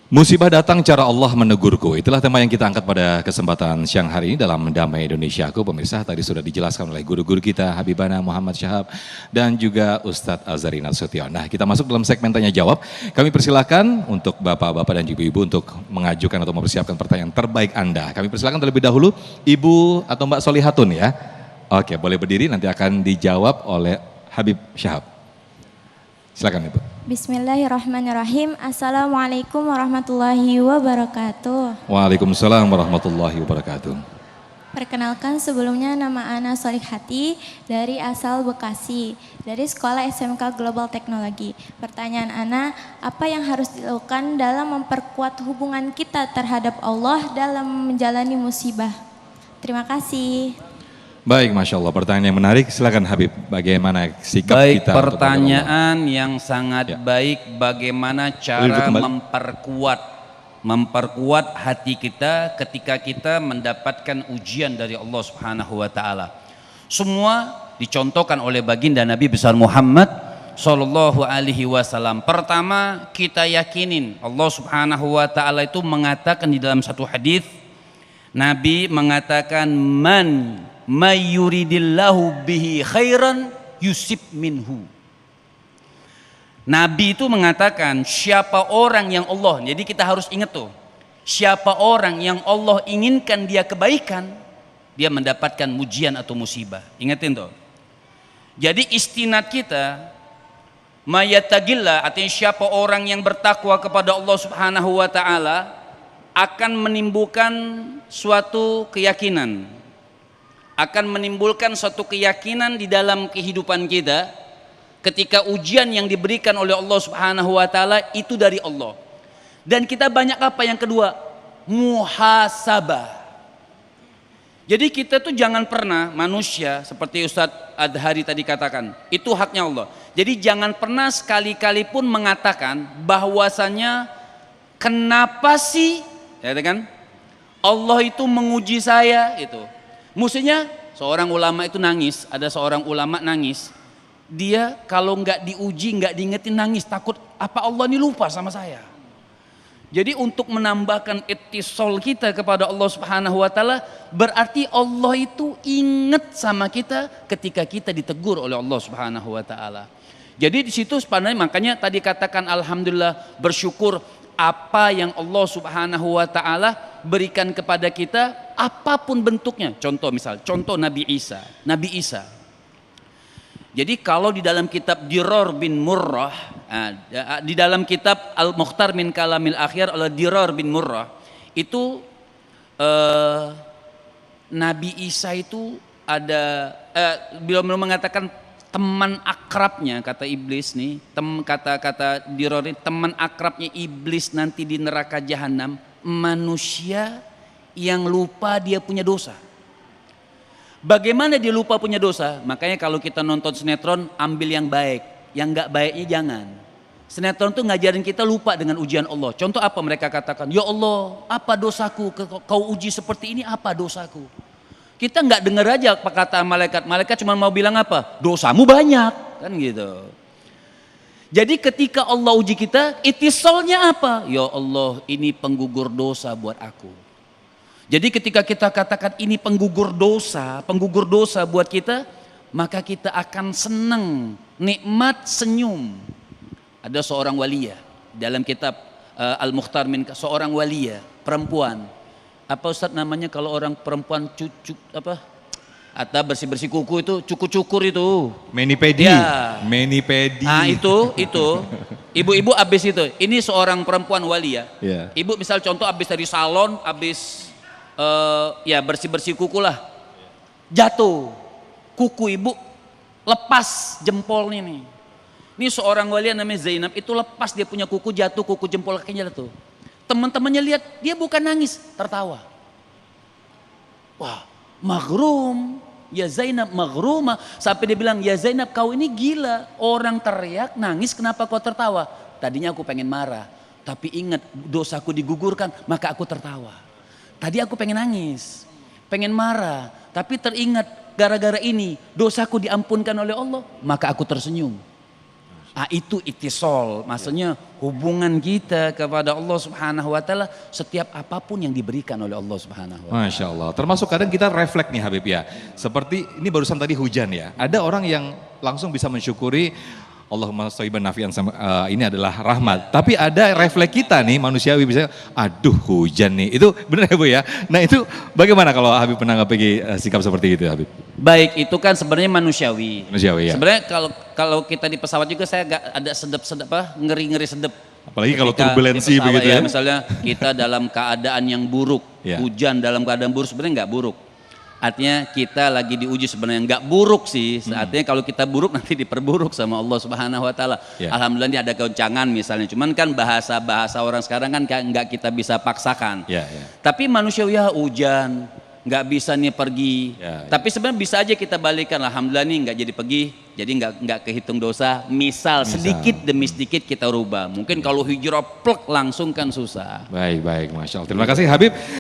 Musibah datang cara Allah menegurku. Itulah tema yang kita angkat pada kesempatan siang hari ini dalam Damai Indonesiaku. Pemirsa, tadi sudah dijelaskan oleh guru-guru kita Habibana Muhammad Syahab dan juga Ustadz Azhari Nasution. Nah, kita masuk dalam segmen tanya jawab. Kami persilakan untuk bapak-bapak dan ibu-ibu untuk mengajukan atau mempersiapkan pertanyaan terbaik Anda. Kami persilakan terlebih dahulu Ibu atau Mbak Solihatun ya. Oke, boleh berdiri, nanti akan dijawab oleh Habib Syahab. Silakan Ibu. Bismillahirrahmanirrahim. Assalamualaikum warahmatullahi wabarakatuh. Waalaikumsalam warahmatullahi wabarakatuh. Perkenalkan, sebelumnya nama Ana Solihati dari asal Bekasi, dari Sekolah SMK Global Teknologi. Pertanyaan Ana, apa yang harus dilakukan dalam memperkuat hubungan kita terhadap Allah dalam menjalani musibah? Terima kasih. Baik, Masya Allah, pertanyaan yang menarik. Silakan Habib, bagaimana sikap baik, kita? pertanyaan yang sangat baik. Bagaimana cara memperkuat hati kita ketika kita mendapatkan ujian dari Allah Subhanahu wa taala. Semua dicontohkan oleh baginda Nabi besar Muhammad sallallahu alaihi wasallam. Pertama, kita yakinin Allah Subhanahu wa taala itu mengatakan di dalam satu hadis, Nabi mengatakan man mayuridillahu bihi khairan yusib minhu. Nabi itu mengatakan siapa orang yang Allah, jadi kita harus ingat tuh, siapa orang yang Allah inginkan dia kebaikan, dia mendapatkan ujian atau musibah. Ingatin tuh. Jadi istinad kita mayatagillah, artinya siapa orang yang bertakwa kepada Allah Subhanahu wa taala akan menimbulkan suatu keyakinan, akan menimbulkan suatu keyakinan di dalam kehidupan kita ketika ujian yang diberikan oleh Allah Subhanahu wa taala itu dari Allah. Dan kita banyak apa yang kedua? Muhasabah. Jadi kita tuh jangan pernah manusia seperti Ustadz Adhari tadi katakan, itu haknya Allah. Jadi jangan pernah sekali-kali pun mengatakan bahwasanya kenapa sih ya kan Allah itu menguji saya itu. Maksudnya seorang ulama itu nangis, ada seorang ulama nangis, dia kalau nggak diuji, nggak diingetin nangis, takut apa Allah ini lupa sama saya. Jadi untuk menambahkan ittisal kita kepada Allah Subhanahu wa taala, berarti Allah itu ingat sama kita ketika kita ditegur oleh Allah Subhanahu wa taala. Jadi di situ sebenarnya makanya tadi katakan alhamdulillah, bersyukur apa yang Allah Subhanahu wa taala berikan kepada kita apapun bentuknya. Contoh Nabi Isa. Jadi kalau di dalam kitab Dirar bin Murrah, di dalam kitab Al-Mukhtar min Kalamil Akhir oleh Dirar bin Murrah, itu Nabi Isa itu ada beliau mengatakan teman akrabnya, kata iblis nih, kata Dirar ini, teman akrabnya iblis nanti di neraka jahanam, manusia yang lupa dia punya dosa. Bagaimana dia lupa punya dosa? Makanya kalau kita nonton sinetron, ambil yang baik, yang enggak baiknya jangan. Sinetron tuh ngajarin kita lupa dengan ujian Allah. Contoh apa mereka katakan? Ya Allah, apa dosaku? Kau uji seperti ini, apa dosaku? Kita enggak dengar aja perkataan malaikat. Malaikat cuma mau bilang apa? Dosamu banyak, kan gitu. Jadi ketika Allah uji kita, itisolnya apa? Ya Allah, ini penggugur dosa buat aku. Jadi ketika kita katakan ini penggugur dosa buat kita, maka kita akan senang, nikmat, senyum. Ada seorang walia dalam kitab Al-Mukhtar min, seorang walia perempuan. Apa Ustaz namanya kalau orang perempuan atau bersih-bersih kuku itu, cukur itu. Menipedi. Ya. Menipedi. Nah itu. Ibu-ibu habis itu. Ini seorang perempuan walia. Yeah. Ibu misal contoh habis dari salon, habis ya bersih-bersih kuku lah, jatuh kuku ibu, lepas jempol ini seorang wali namanya Zainab, itu lepas dia punya kuku, jatuh kuku jempol kakinya tuh. Teman-temannya lihat, dia bukan nangis, tertawa. Wah, maghrum ya Zainab, maghruma, sampai dia bilang, ya Zainab kau ini gila, orang teriak nangis kenapa kau tertawa? Tadinya aku pengen marah, tapi ingat dosaku digugurkan, maka aku tertawa. Tadi aku pengen nangis, pengen marah, tapi teringat gara-gara ini dosaku diampunkan oleh Allah, maka aku tersenyum. Itu itisol, maksudnya hubungan kita kepada Allah Subhanahu wa taala setiap apapun yang diberikan oleh Allah Subhanahu wa taala. Masya Allah. Termasuk kadang kita refleks nih Habib ya. Seperti ini barusan tadi hujan ya. Ada orang yang langsung bisa mensyukuri Allahumma shayyiban nafi'an ini adalah rahmat. Tapi ada refleks kita nih manusiawi bisa, aduh hujan nih. Itu benar ya Bu ya? Nah itu bagaimana kalau Habib menanggapi sikap seperti itu Habib? Baik, itu kan sebenarnya manusiawi. Manusiawi ya. Sebenarnya kalau kita di pesawat juga saya agak ada sedep-sedep ngeri-ngeri sedep. Apalagi kalau Ketika turbulensi di pesawat begitu ya. Misalnya kita dalam keadaan yang buruk, Ya. hujan dalam keadaan buruk sebenarnya nggak buruk. Artinya kita lagi diuji sebenarnya nggak buruk sih. Artinya kalau kita buruk nanti diperburuk sama Allah Subhanahu Wa Taala. Ya. Alhamdulillah ini ada goncangan misalnya. Cuman kan bahasa orang sekarang kan nggak kita bisa paksakan. Ya, ya. Tapi manusia ya hujan, nggak bisa nih pergi. Ya, ya. Tapi sebenarnya bisa aja kita balikan. Alhamdulillah nih nggak jadi pergi, jadi nggak kehitung dosa. Misal sedikit demi sedikit kita rubah. Mungkin kalau hijrah plek langsung kan susah. Baik, baik, Masya Allah. Terima kasih Habib.